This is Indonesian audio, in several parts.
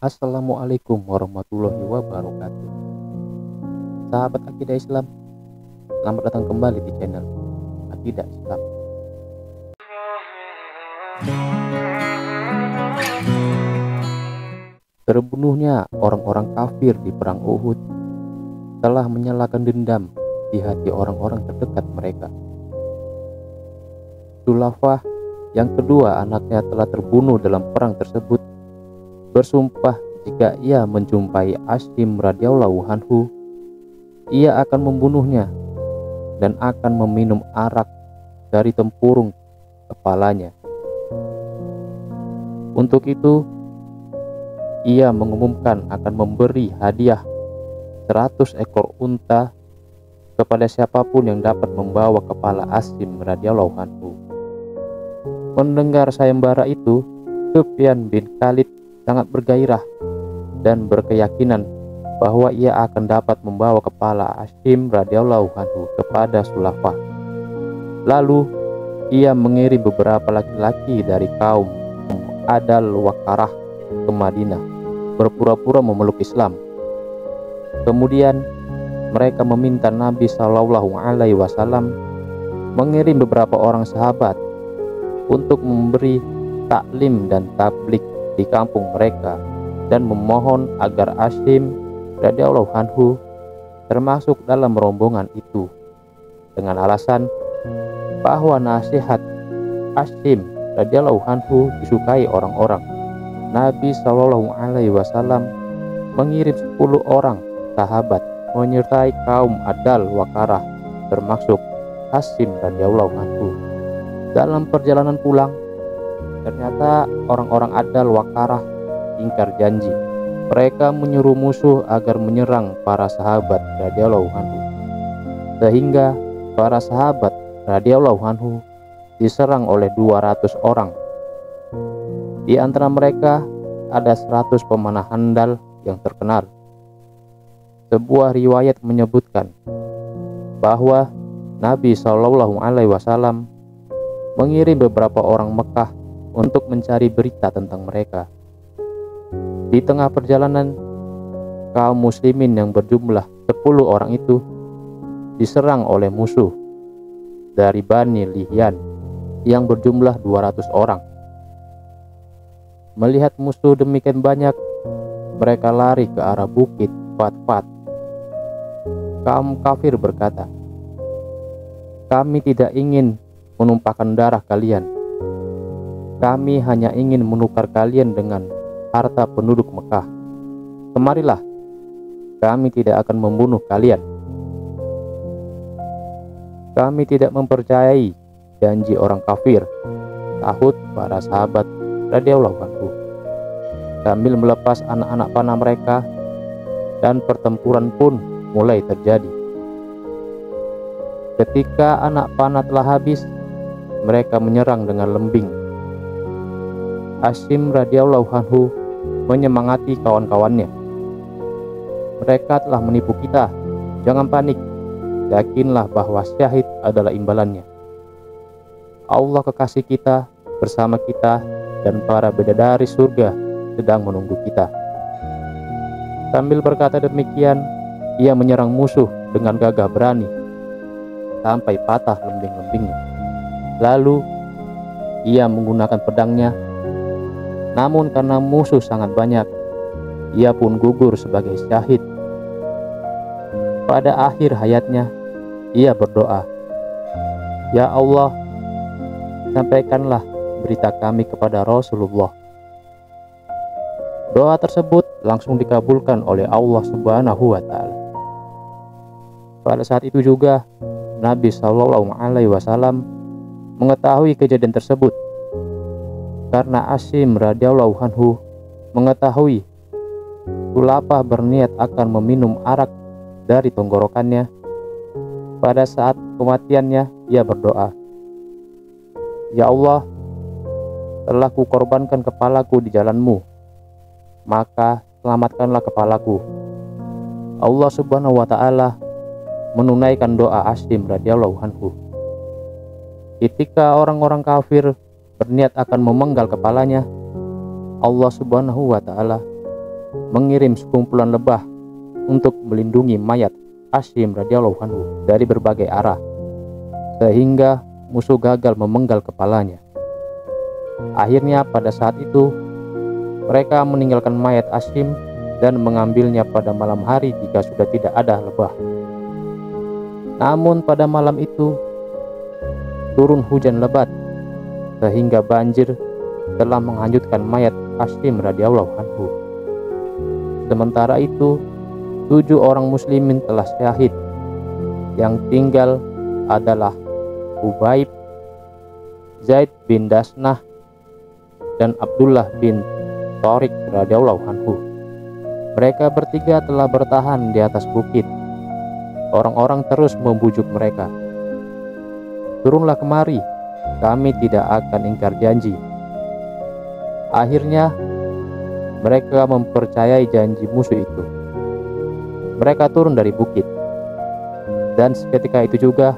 Assalamualaikum warahmatullahi wabarakatuh. Sahabat akidah Islam, selamat datang kembali di channel Akidah Islam. Terbunuhnya orang-orang kafir di perang Uhud telah menyalakan dendam di hati orang-orang terdekat mereka. Sulafah yang kedua anaknya telah terbunuh dalam perang tersebut bersumpah jika ia menjumpai Asim radhiyallahu anhu, ia akan membunuhnya dan akan meminum arak dari tempurung kepalanya. Untuk itu, ia mengumumkan akan memberi hadiah 100 ekor unta kepada siapapun yang dapat membawa kepala Asim radhiyallahu anhu. Mendengar sayembara itu, Sufyan bin Khalid sangat bergairah dan berkeyakinan bahwa ia akan dapat membawa kepala Asim radhiyallahu anhu kepada Sulafah. Lalu ia mengirim beberapa laki-laki dari kaum Adal Wakarah ke Madinah berpura-pura memeluk Islam. Kemudian mereka meminta Nabi Shallallahu Alaihi Wasallam mengirim beberapa orang sahabat untuk memberi taklim dan tablik di kampung mereka dan memohon agar Asim radhiyallahu anhu termasuk dalam rombongan itu dengan alasan bahwa nasihat Asim radhiyallahu anhu disukai orang-orang. Nabi Shallallahu Alaihi Wasallam mengirim 10 orang sahabat menyertai kaum Adal Wakarah termasuk Asim radhiyallahu anhu. Dalam perjalanan pulang, ternyata orang-orang Adal Wakarah ingkar janji. Mereka menyuruh musuh agar menyerang para sahabat radhiyallahu anhu, sehingga para sahabat radhiyallahu anhu diserang oleh 200 orang. Di antara mereka ada 100 pemanah handal yang terkenal. Sebuah riwayat menyebutkan bahwa Nabi Shallallahu Alaihi Wasallam mengirim beberapa orang Mekah untuk mencari berita tentang mereka. Di tengah perjalanan, kaum muslimin yang berjumlah 10 orang itu diserang oleh musuh dari Bani Lihyan yang berjumlah 200 orang. Melihat musuh demikian banyak, mereka lari ke arah bukit Fat-Fat. Kaum kafir berkata, "Kami tidak ingin menumpahkan darah kalian. Kami hanya ingin menukar kalian dengan harta penduduk Mekah. Kemarilah, kami tidak akan membunuh kalian. Kami tidak mempercayai janji orang kafir," sahut para sahabat radhiyallahu anhu sambil melepas anak-anak panah mereka, dan pertempuran pun mulai terjadi. Ketika anak panah telah habis, mereka menyerang dengan lembing. Asim radhiyallahu anhu menyemangati kawan-kawannya. "Mereka telah menipu kita, jangan panik. Yakinlah bahwa syahid adalah imbalannya. Allah kekasih kita bersama kita dan para bidadari surga sedang menunggu kita." Sambil berkata demikian, ia menyerang musuh dengan gagah berani sampai patah lembing-lembingnya. Lalu ia menggunakan pedangnya, namun karena musuh sangat banyak, ia pun gugur sebagai syahid. Pada akhir hayatnya, ia berdoa, "Ya Allah, sampaikanlah berita kami kepada Rasulullah." Doa tersebut langsung dikabulkan oleh Allah Subhanahu wa Ta'ala. Pada saat itu juga Nabi Shallallahu Alaihi Wasallam mengetahui kejadian tersebut karena Asim radhiyallahu anhu mengetahui Sulafah berniat akan meminum arak dari tenggorokannya. Pada saat kematiannya, ia berdoa, "Ya Allah, telah kukorbankan kepalaku di jalanmu, maka selamatkanlah kepalaku." Allah Subhanahu wa Ta'ala menunaikan doa Asim radhiyallahu anhu. Ketika orang-orang kafir berniat akan memenggal kepalanya, Allah Subhanahu wa Ta'ala mengirim sekumpulan lebah untuk melindungi mayat Hashim radhiyallahu anhu dari berbagai arah, sehingga musuh gagal memenggal kepalanya. Akhirnya pada saat itu mereka meninggalkan mayat Hashim dan mengambilnya pada malam hari jika sudah tidak ada lebah. Namun pada malam itu turun hujan lebat sehingga banjir telah menghanyutkan mayat Hashim radhiyallahu anhu. Sementara itu 7 orang muslimin telah syahid. Yang tinggal adalah Khubayb, Zaid bin Dasnah, dan Abdullah bin Thariq radhiyallahu anhu. Mereka bertiga telah bertahan di atas bukit. Orang-orang terus membujuk mereka. Turunlah kemari, kami tidak akan ingkar janji. Akhirnya mereka mempercayai janji musuh itu. Mereka turun dari bukit, dan seketika itu juga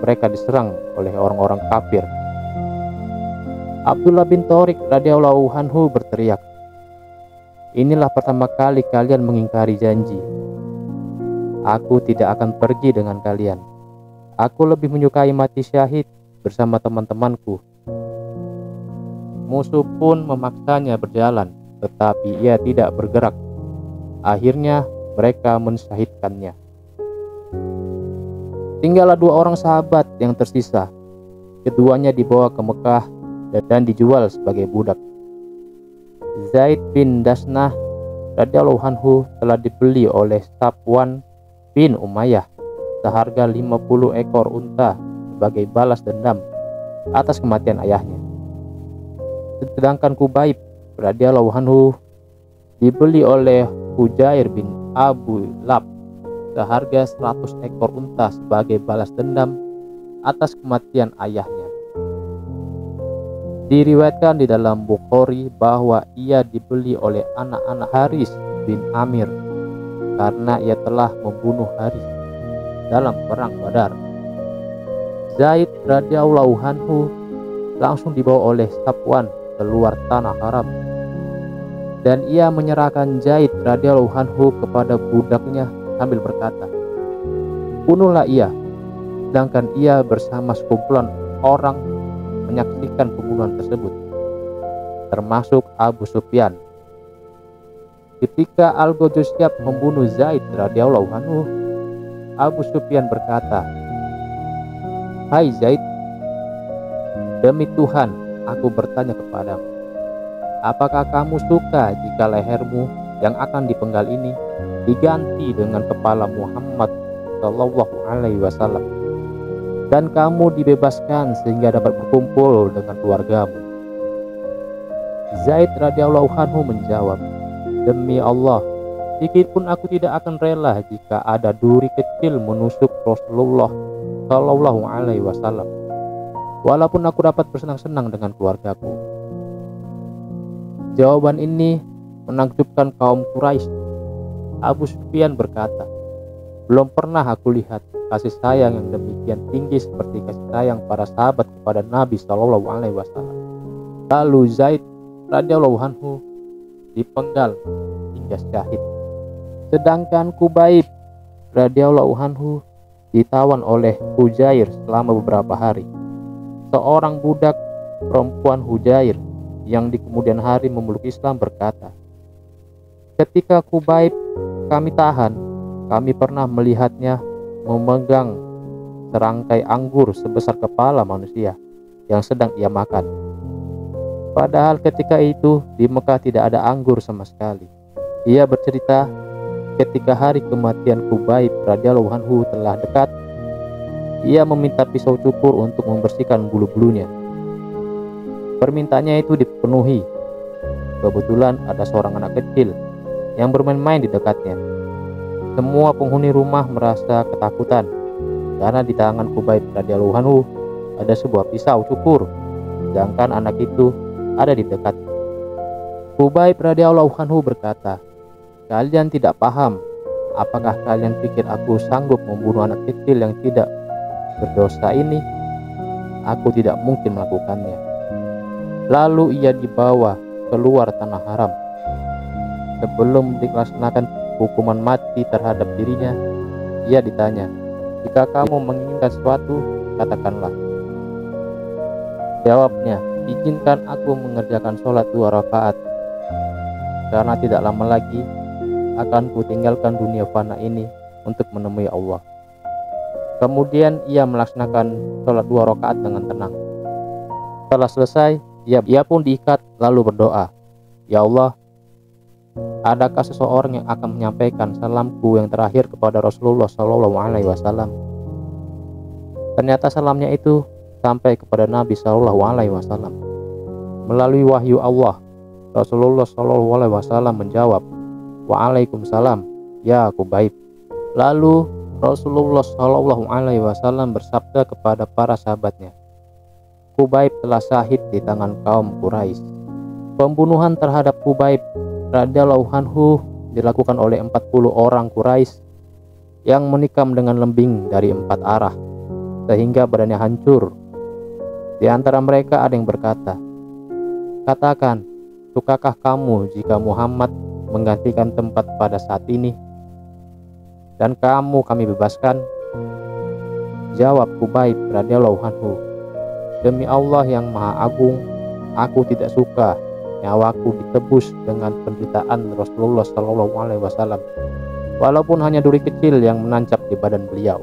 mereka diserang oleh orang-orang kafir. Abdullah bin Thariq radhiyallahu anhu berteriak, "Inilah pertama kali kalian mengingkari janji. Aku tidak akan pergi dengan kalian. Aku lebih menyukai mati syahid bersama teman-temanku." Musuh pun memaksanya berjalan, tetapi ia tidak bergerak. Akhirnya mereka mensyahidkannya. Tinggallah 2 orang sahabat yang tersisa. Keduanya dibawa ke Mekah dan dijual sebagai budak. Zaid bin Dasnah radhiyallahu anhu telah dibeli oleh Safwan bin Umayyah seharga 50 ekor unta sebagai balas dendam atas kematian ayahnya. Sedangkan Khubayb radhiyallahu anhu dibeli oleh Hujair bin Abu Lab seharga 100 ekor unta sebagai balas dendam atas kematian ayahnya. Diriwayatkan di dalam Bukhari bahwa ia dibeli oleh anak-anak Haris bin Amir karena ia telah membunuh Haris dalam perang Badar. Zaid radhiyallahu anhu langsung dibawa oleh Safwan keluar tanah haram, dan ia menyerahkan Zaid radhiyallahu anhu kepada budaknya sambil berkata, "Bunuhlah ia." Sedangkan ia bersama sekumpulan orang menyaksikan pembunuhan tersebut, termasuk Abu Sufyan. Ketika Al-Ghazwa siap membunuh Zaid radhiyallahu anhu, Abu Sufyan berkata, "Hai Zaid, demi Tuhan, aku bertanya kepadamu, apakah kamu suka jika lehermu yang akan dipenggal ini diganti dengan kepala Muhammad Shallallahu Alaihi Wasallam, dan kamu dibebaskan sehingga dapat berkumpul dengan keluargamu?" Zaid radhiyallahu anhu menjawab, "Demi Allah, sedikit pun aku tidak akan rela jika ada duri kecil menusuk Rasulullah Shallallahu Alaihi Wasallam, walaupun aku dapat bersenang-senang dengan keluargaku." Jawaban ini menakjubkan kaum Quraisy. Abu Sufyan berkata, "Belum pernah aku lihat kasih sayang yang demikian tinggi seperti kasih sayang para sahabat kepada Nabi Shallallahu Alaihi Wasallam." Lalu Zaid radhiyallahu anhu dipenggal hingga syahid. Sedangkan Khubayb radhiyallahu anhu ditawan oleh Hujair selama beberapa hari. Seorang budak perempuan Hujair yang di kemudian hari memeluk Islam berkata, "Ketika Khubayb kami tahan, kami pernah melihatnya memegang serangkai anggur sebesar kepala manusia yang sedang ia makan. Padahal ketika itu di Mekah tidak ada anggur sama sekali." Ia bercerita, ketika hari kematian Khubayb radhiyallahu anhu telah dekat, ia meminta pisau cukur untuk membersihkan bulu-bulunya. Permintaannya itu dipenuhi. Kebetulan ada seorang anak kecil yang bermain-main di dekatnya. Semua penghuni rumah merasa ketakutan karena di tangan Khubayb radhiyallahu anhu ada sebuah pisau cukur, sedangkan anak itu ada di dekat. Khubayb radhiyallahu anhu berkata, "Kalian tidak paham. Apakah kalian pikir aku sanggup membunuh anak kecil yang tidak berdosa ini? Aku tidak mungkin melakukannya." Lalu ia dibawa keluar tanah haram. sebelum dilaksanakan hukuman mati terhadap dirinya, ia ditanya, "Jika kamu menginginkan sesuatu, katakanlah." Jawabnya, "Izinkan aku mengerjakan sholat 2 rakaat, karena tidak lama lagi akan kutinggalkan dunia fana ini untuk menemui Allah." Kemudian ia melaksanakan sholat 2 rakaat dengan tenang. Setelah selesai, ia pun diikat lalu berdoa, "Ya Allah, adakah seseorang yang akan menyampaikan salamku yang terakhir kepada Rasulullah SAW?" Ternyata salamnya itu sampai kepada Nabi SAW. Melalui wahyu Allah, Rasulullah SAW menjawab, "Waalaikumsalam, ya Kubaib." Lalu Rasulullah SAW bersabda kepada para sahabatnya, "Kubaib telah syahid di tangan kaum Quraisy." Pembunuhan terhadap Kubaib radhiyallahu anhu dilakukan oleh 40 orang Quraisy yang menikam dengan lembing dari 4 arah sehingga badannya hancur. Di antara mereka ada yang berkata, "Katakan, sukakah kamu jika Muhammad menggantikan tempat pada saat ini dan kami bebaskan?" Jawab Kubaib radhiyallahu anhu, "Demi Allah yang Maha Agung, aku tidak suka nyawaku ditebus dengan penderitaan Rasulullah SAW, walaupun hanya duri kecil yang menancap di badan beliau."